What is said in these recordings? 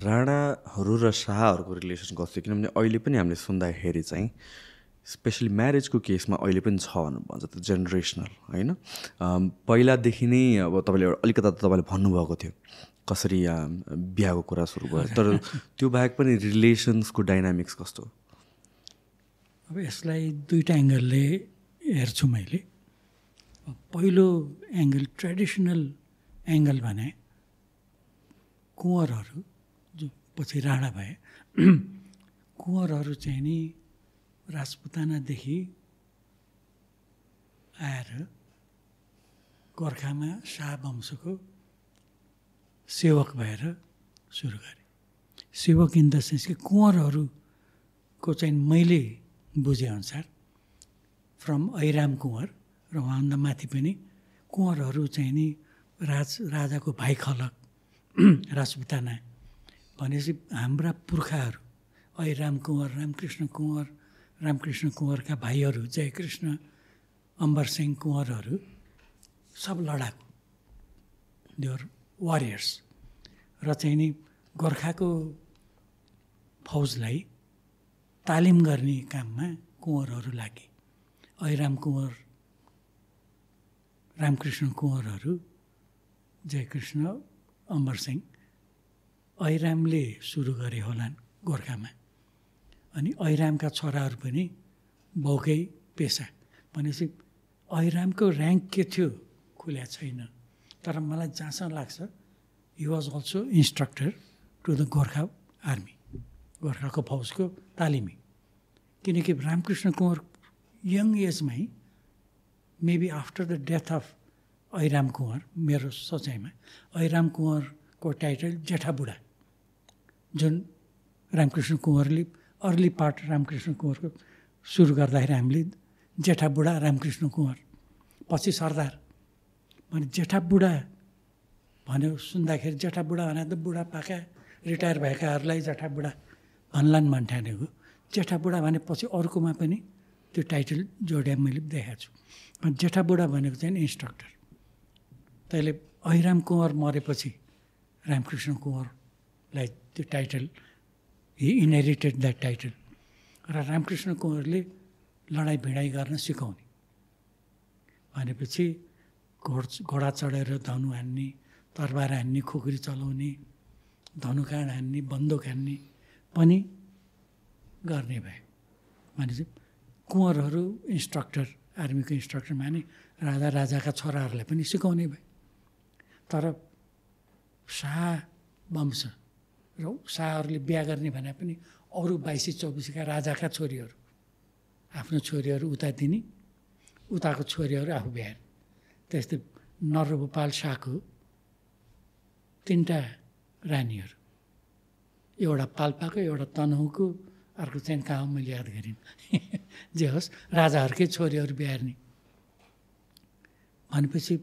राणाहरू र शाहहरूको रिलेसन कस्तो थियो किनभने अहिले पनि हामीले सुन्दाखेरि चाहिँ स्पेसली म्यारेजको केसमा अहिले पनि छ भनेर भन्छ त्यो जेनेरेसनल होइन पहिलादेखि नै अब तपाईँले अलिकता त तपाईँले भन्नुभएको थियो कसरी बिहाको कुरा सुरु भयो तर त्यो बाहेक पनि रिलेसन्सको डाइनामिक्स कस्तो अब यसलाई दुईवटा एङ्गलले हेर्छु मैले पहिलो एङ्गल ट्रेडिसनल एङ्गल भने कुँवरहरू जो पछि राणा भए कुँवरहरू चाहिँ नि राजपुतानादेखि आएर गोर्खामा शाह वंशको सेवक भएर सुरु गरे सेवक इन द सेन्स कि कुँवरहरूको चाहिँ मैले बुझेअनुसार फ्रम ऐराम कुँवर र उहाँभन्दा माथि पनि कुँवरहरू चाहिँ नि राजाको भाइ खलक राजपुताना भनेपछि हाम्रा पुर्खाहरू ऐराम कुँवर रामकृष्ण कुँवरका भाइहरू जयकृष्ण अम्बरसिंह कुँवरहरू सब लडाकु देवर वारियर्स र चाहिँ नि गोर्खाको फौजलाई तालिम गर्ने काममा कुँवरहरू लागे ऐराम कुँवर रामकृष्ण कुँवरहरू जयकृष्ण अमरसिंह ऐरामले सुरु गरे होलान् गोर्खामा अनि ऐरामका छोराहरू पनि बाउकै पेसा भनेपछि ऐरामको ऱ्याङ्क के थियो खुल्या छैन तर मलाई जहाँसम्म लाग्छ he was also instructor to the Gorkha army गोर्खाको फौजको तालिमी किनकि रामकृष्ण कुँवर यङ एजमै maybe after the death of Airam Kunwar मेरो सोचाइमा ऐराम कुँवरको टाइटल जेठा बुढा जुन रामकृष्ण कुँवरले अर्ली पार्ट रामकृष्ण कुँवरको सुरु गर्दाखेरि हामीले जेठा बुढा रामकृष्ण कुँवर पछि सरदार भने जेठा बुढा भन्यो सुन्दाखेरि जेठा बुढा भने त बुढापाका रिटायर भएकाहरूलाई जेठा बुढा भन्लान् भन्ठानेको जेठा बुढा भनेपछि अर्कोमा पनि त्यो टाइटल जोड्या मैले देखाएको छु अनि जेठा बुढा भनेको चाहिँ इन्स्ट्रक्टर तैँले ऐराम कुँवर मरेपछि रामकृष्ण कुँवरलाई त्यो title he inherited that title र रामकृष्ण कुँवरले लडाइँ भिडाइ गर्न सिकाउने भनेपछि घोडा चढेर धनु हान्ने तरबार हान्ने खुकुरी चलाउने धनुकाँड हान्ने बन्दुक हान्ने पनि गर्ने भए भनेपछि कुँवरहरू इन्स्ट्रक्टर आर्मीको इन्स्ट्रक्टर माने राजाका छोराहरूलाई पनि सिकाउने भए तर शाह वंश र शाहहरूले बिहा गर्ने भने पनि अरू 22-24का राजाका छोरीहरू आफ्नो छोरीहरू उता दिने उताको छोरीहरू आफू बिहार त्यस्तै नरभूपाल शाहको 3टा रानीहरू एउटा पाल्पाको एउटा तनहुको अर्को चाहिँ कहाँ मैले याद गरिन् जे होस् राजाहरूकै छोरीहरू बिहार्ने भनेपछि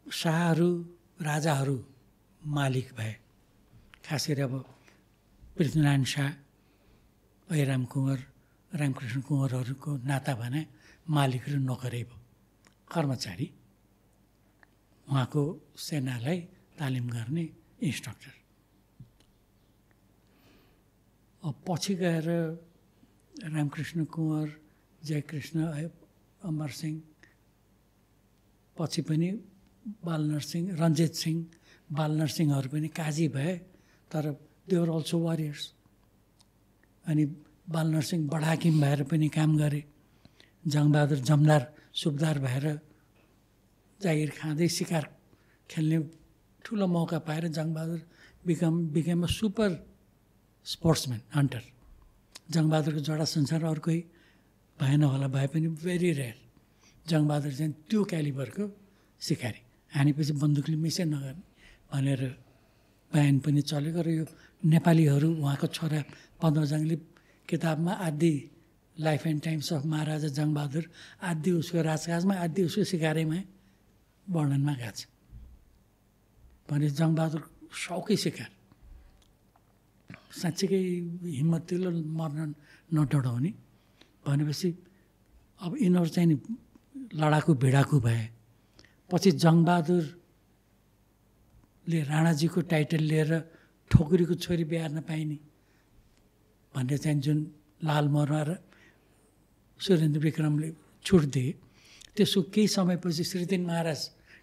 शाहहरू राजाहरू मालिक भए खास गरी अब पृथ्वीनारायण शाह ऐराम कुँवर रामकृष्ण कुँवरहरूको नाता भने मालिक र नोकरै भयो कर्मचारी उहाँको सेनालाई तालिम गर्ने इन्स्ट्रक्टर अब पछि गएर रामकृष्ण कुँवर जयकृष्ण अमरसिंह पछि पनि बालनरसिंह रञ्जित सिंह बालनरसिंहहरू पनि काजी भए तर दे वर अल्सो वारियर्स अनि बालनरसिंह बडाकिम भएर पनि काम गरे जङ्गबहादुर जमदार सुबदार भएर जागिर खाँदै शिकार खेल्ने ठुलो मौका पाएर Jang Bahadur became a super sportsman hunter जङ्गबहादुरको जडा संसार अर्कै भएन होला भए पनि भेरी रेयर जङ्गबहादुर चाहिँ त्यो क्यालिबरको सिकारी हानेपछि बन्दुकले मिसै नगर्ने भनेर बयान पनि चलेको र यो नेपालीहरू उहाँको छोरा पद्मजङले किताबमा आदि लाइफ एन्ड टाइम्स अफ महाराजा जङ्गबहादुर आदि उसको राजकाजमा आदि उसको सिकारेमा वर्णनमा गएको छ भने जङ्गबहादुर सौकै सिकार साँच्चीकै हिम्मत तिलो मर्न नडराउने भनेपछि अब यिनीहरू चाहिँ नि लडाकु भिडाकु भए पछि जङ्गबहादुर राणाजीको टाइटल लिएर ठोकुरीको छोरी बिहार्न पाइने भन्ने चाहिँ जुन लालमोहरमा र सुरेन्द्र विक्रमले छुट दिए, त्यसको केही समयपछि श्रीदेन महाराज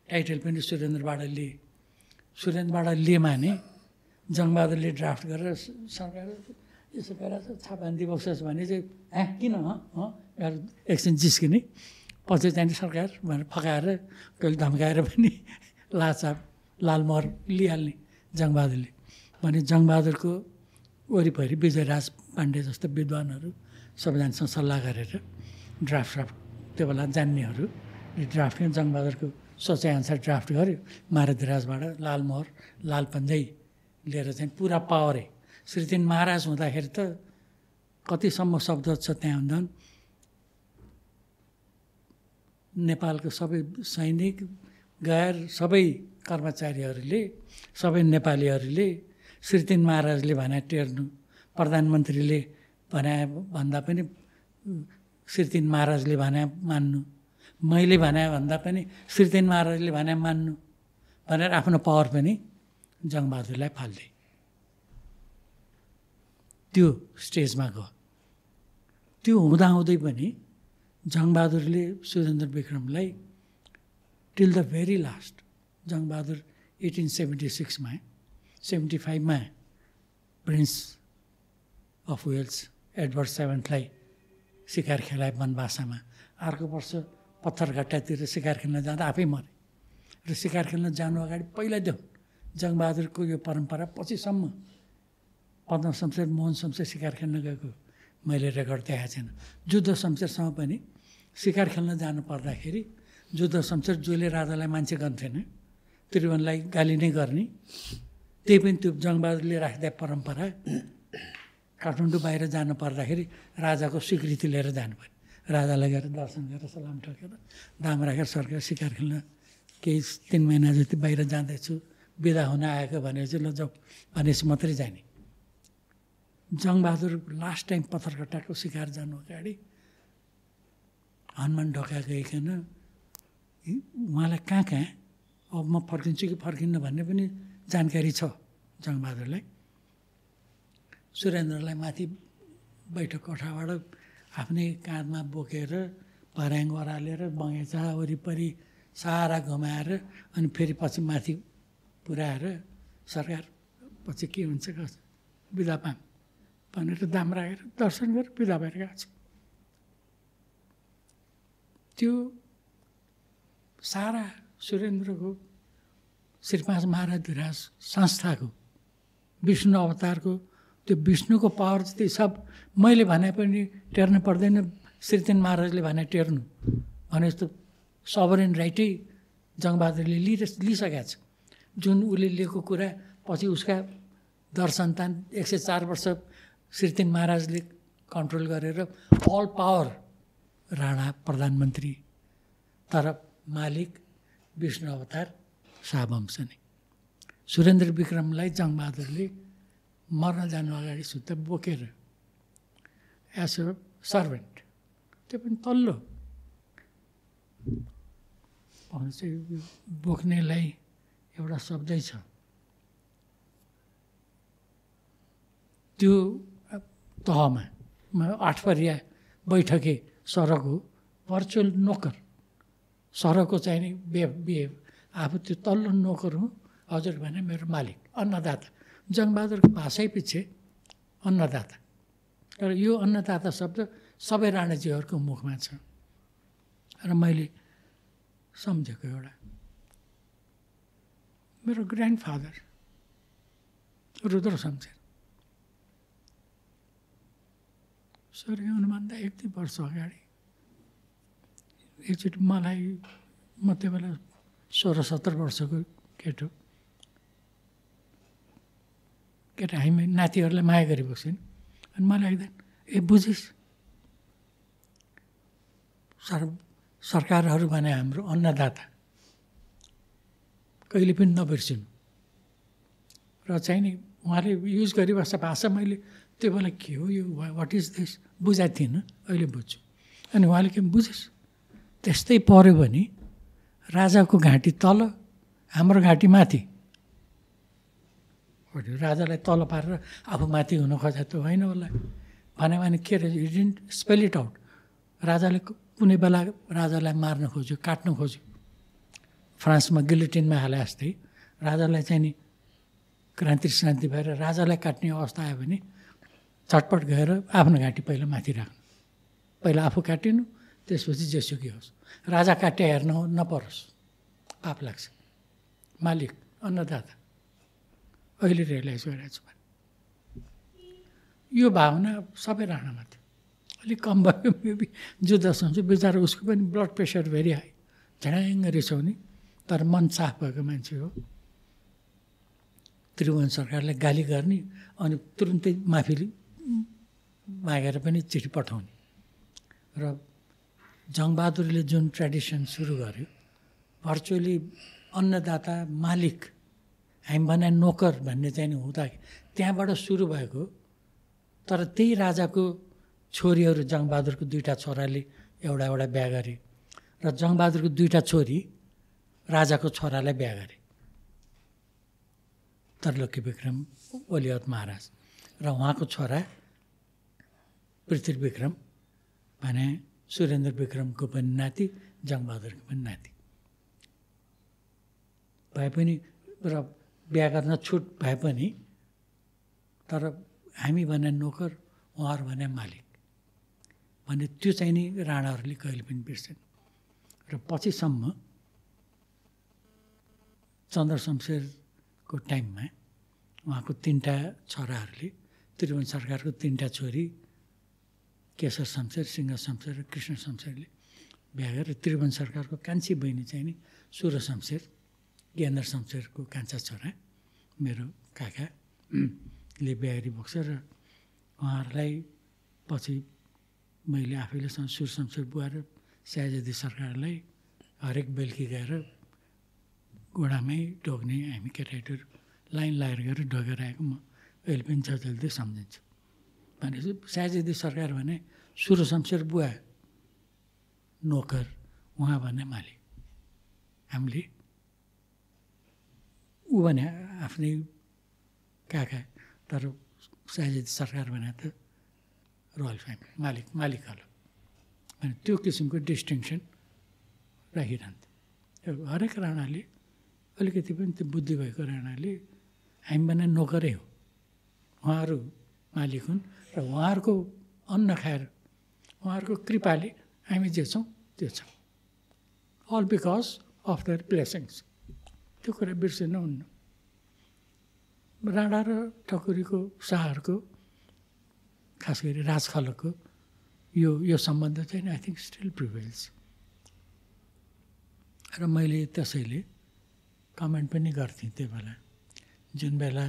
टाइटल पनि सुरेन्द्रबाट लिए। सुरेन्द्रबाट लिए माने जङ्गबहादुरले ड्राफ्ट गरेर सरकार यसो गरेर छापान्ती बक्सोस् भने चाहिँ किन एकछिन जिस्किने, पछि चाहिँ सरकार भनेर फकाएर कहिले धम्काएर पनि लालमोहर लिइहाल्ने जङ्गबहादुरले। भने जङ्गबहादुरको वरिपरि विजयराज पाण्डे जस्तो विद्वानहरू सबैजनासँग सल्लाह गरेर ड्राफ्ट त्यो बेला जान्नेहरू ड्राफ्ट जङ्गबहादुरको सोचाइअनुसार ड्राफ्ट गर्यो। महाराजबाट लालमोहर लालपन्जै लिएर चाहिँ पुरा पावरै श्रीदेन महाराज हुँदाखेरि त कतिसम्म शब्द छ त्यहाँ हुँदैन, नेपालको सबै सैनिक गैर सबै कर्मचारीहरूले सबै नेपालीहरूले श्रीदेन महाराजले भने टेर्नु, प्रधानमन्त्रीले भने भन्दा पनि श्रीदेन महाराजले भने मान्नु, मैले भने भन्दा पनि श्रीदेन महाराजले भने मान्नु भनेर आफ्नो पावर पनि जङ्गबहादुरलाई फाल्दिए। त्यो स्टेजमा गयो। त्यो हुँदाहुँदै पनि जङ्गबहादुरले सुरेन्द्र विक्रमलाई till the very last, Jang Bahadur 1876मा 75मा प्रिन्स अफ वेल्स एडवर्ड सेभेन्थलाई सिकार खेलाए वनवासामा। अर्को वर्ष पत्थरघट्टातिर सिकार खेल्न जाँदा आफै मरे र सिकार खेल्न जानु अगाडि पहिलादेखि जङ्गबहादुरको यो परम्परा पछिसम्म पद्म शमशेर मोहन शमशेर सिकार खेल्न गएको मैले रेकर्ड देखाएको छैन। जुद्ध शमशेरसँग पनि सिकार खेल्न जानु पर्दाखेरि जुद्ध शमशेर जसले राजालाई मान्छे गन्थेन, त्रिभुवनलाई गाली नै गर्ने, त्यही पनि त्यो जङ्गबहादुरले राख्दा परम्परा। काठमाडौँ बाहिर जानु पर्दाखेरि राजाको स्वीकृति लिएर जानु पर्यो। राजालाई गएर दर्शन गरेर सलाम ठोकेर दाम राखेर सरकार सिकार खेल्न केही 3 महिना जति बाहिर जाँदैछु, बिदा हुन आएको भनेपछि ल जाऊ भनेपछि मात्रै जाने। जङ्गबहादुर लास्ट टाइम पत्थरघट्टाको सिकार जानु अगाडि हनुमान ढोका गइकन उहाँलाई कहाँ अब म फर्किन्छु कि फर्किन्न भन्ने पनि जानकारी छ जङ्गबहादुरलाई। सुरेन्द्रलाई माथि बैठक कोठाबाट आफ्नै काँधमा बोकेर भर्याङ ओह्रालेर बगैँचा वरिपरि सारा घुमाएर अनि फेरि पछि माथि पुऱ्याएर सरकार पछि के हुन्छ बिदा पाम भनेर दाम राखेर दर्शन गरेर बिदा भएर गएको छ। त्यो सारा सुरेन्द्रको श्री 5 महाराज धिराज संस्थाको विष्णु अवतारको त्यो विष्णुको पावर जति सब मैले भने पनि टेर्नु पर्दैन, श्रीदेन महाराजले भने टेर्नु भने जस्तो सबरेन राइटै जङ्गबहादुरले लिइसकेको छ। जुन उसले लिएको कुरा पछि उसका दरसन्तान 104 वर्ष श्रीदेन महाराजले कन्ट्रोल गरेर अल पावर राणा प्रधानमन्त्री, तर मालिक विष्णु अवतार शाहवंश नै। सुरेन्द्र विक्रमलाई जङ्गबहादुरले मर्न जानु अगाडि सुत्ता बोकेर एज अ सर्भेन्ट, त्यो पनि तल्लो चाहिँ बोक्नेलाई एउटा शब्दै छ। त्यो तहमा 8 परिया बैठके सरक हो, भर्चुअल नोकर सरको चाहिँ नि बिहेभ आफू त्यो तल्लो नोकर हुँ, हजुर भने मेरो मालिक अन्नदाता। जङ्गबहादुरको भाषै पछि अन्नदाता, तर यो अन्नदाता शब्द सबै राणाजीहरूको मुखमा छ र मैले सम्झेको एउटा मेरो ग्रान्डफादर रुद्र शमशेर स्वर्गीय हुनुभन्दा 1-2 वर्ष अगाडि एकचोटि मलाई, म त्यो बेला 16-17 वर्षको केटो, हामी नातिहरूलाई माया गरिबस्छौँ अनि मलाई एकदम बुझिस् सरकारहरू भने हाम्रो अन्नदाता कहिले पनि नबिर्सिनु र चाहिँ नि उहाँले युज गरिबस्छ भाषा। मैले त्यो बेला के हो यो वाट इज दिस बुझाएको थिइनँ, अहिले बुझ्छु। अनि उहाँले के बुझिस् त्यस्तै पऱ्यो भने राजाको घाँटी तल हाम्रो घाँटी माथि पऱ्यो। राजालाई तल पारेर आफू माथि हुन खोजे त होइन होला भने के रहेछ, you didn't spell it out. राजाले कुनै बेला राजालाई मार्न खोज्यो, काट्न खोज्यो। फ्रान्समा गिलोटिनमा हाले जस्तै राजालाई चाहिँ नि क्रान्ति श्रान्ति भएर राजालाई काट्ने अवस्था आयो भने चटपट गएर आफ्नो घाँटी पहिला माथि राख्नु, पहिला आफू काटिनु, त्यसपछि जेसुकै होस्। राजा काटे हेर्न नपरोस्, पाप लाग्छ। मालिक, अन्नदाता, अहिले रियलाइज गरिरहेको छु। यो भावना सबै राणामा थियो। अलिक कम भयो मेबी जुद्ध सुन्छ, बिचरा उसको पनि ब्लड प्रेसर भेरी हाई, झ्याङ रिसाउने, तर मन साफ भएको मान्छे हो। त्रिभुवन सरकारलाई गाली गर्ने अनि तुरुन्तै माफी मागेर पनि चिठी पठाउने। र जङ्गबहादुरले जुन ट्रेडिसन सुरु गर्यो, भर्चुअली अन्नदाता मालिक, हामी भने नोकर भन्ने चाहिँ हुँदा त्यहाँबाट सुरु भएको। तर त्यही राजाको छोरीहरू, जङ्गबहादुरको 2टा छोराले एउटा बिहा गरे र जङ्गबहादुरको 2टा छोरी राजाको छोरालाई बिहा गरे, तरलोकी विक्रम वलियत महाराज र उहाँको छोरा पृथ्वी विक्रम भने सुरेन्द्र विक्रमको पनि नाति, जङ्गबहादुरको पनि नाति भए पनि र बिहा गर्न छुट भए पनि, तर हामी भने नोकर, उहाँहरू भने मालिक भने त्यो चाहिँ नि राणाहरूले कहिले पनि बिर्सेन। र पछिसम्म चन्द्र शमशेरको टाइममा उहाँको 3टा छोराहरूले, त्रिभुवन सरकारको 3टा छोरी केशर शमशेर, सिंह शमशेर र कृष्ण शमशेरले बिहा गरेर त्रिभुवन सरकारको कान्छी बहिनी चाहिँ नि सुर शमशेर, ज्ञानेन्द्र शमशेरको कान्छा छोरा मेरो काकाले बिहा गरिबक्छ। र उहाँहरूलाई पछि मैले आफैले सुर शमशेर बुवा र स्याहाजेदी सरकारलाई हरेक बेलुकी गएर घोडामै ढोग्ने हामी केटाकेटीहरू लाइन लगाएर गएर ढोगेर आएको म अहिले पनि जल्दी सम्झिन्छु। भनेपछि स्याहाजेदी सरकार भने सुर शमशेर बुवा नोकर, उहाँ भने मालिक। हामीले ऊ भने आफ्नै काका, तर स्याहाजेदी सरकार भने त रोयल फ्यामिली, मालिक होला भने त्यो किसिमको डिस्टिङसन राखिरहन्थ्यो। हरेक राणाले अलिकति पनि त्यो बुद्धि भएको राणाले हामी भने नोकरै हो, उहाँहरू मालिक हुन् र उहाँहरूको अन्न खाएर उहाँहरूको कृपाले हामी जे छौँ त्यो छौँ, all because of their blessings. त्यो कुरा बिर्सिनु हुन्न। राणा र ठकुरीको, शाहहरूको, खास गरी राजखलको यो सम्बन्ध चाहिँ आई थिङ्क स्टिल प्रिभेल्स। र मैले त्यसैले कमेन्ट पनि गर्थेँ त्यो बेला, जुन बेला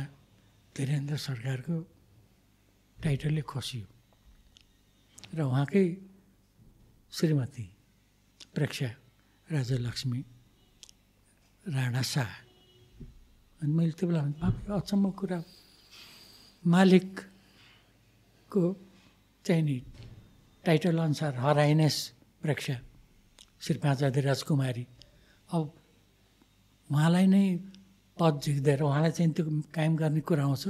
धीरेन्द्र सरकारको टाइटलले खोसियो र उहाँकै श्रीमती प्रेक्षा राजलक्ष्मी राणा शाह, अनि मैले त्यो बेला अचम्म कुरा, मालिकको चाहिँ नि टाइटल अनुसार हर हाइनेस प्रेक्षा श्री 5 राजकुमारी, अब उहाँलाई नै पद झिक्दैन, उहाँलाई चाहिँ त्यो कायम गर्ने कुरा आउँछ,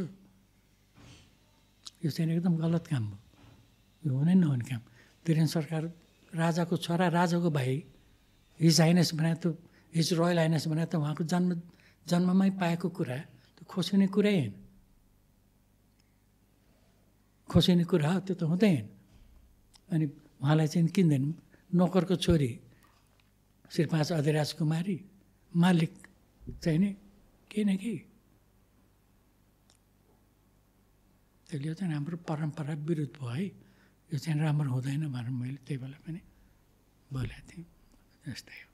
यो चाहिँ एकदम गलत काम हो, यो हुनै नहुने काम। धीरेन्द्र सरकार राजाको छोरा, राजाको भाइ, हिज हाइनेस भने त, हिज रोयल हाइनेस भने त उहाँको जन्ममै पाएको कुरा, त्यो खोसिने कुरै होइन, खोसिने कुरा हो त्यो त हुँदैन। अनि उहाँलाई चाहिँ किन्दैन, नोकरको छोरी श्री 5 राजकुमारी, मालिक चाहिँ नि केही न केही। त्यसले यो चाहिँ हाम्रो परम्परा विरुद्ध भयो है, यो चाहिँ राम्रो हुँदैन भनेर मैले त्यही बेला पनि बोलेको थिएँ। जस्तै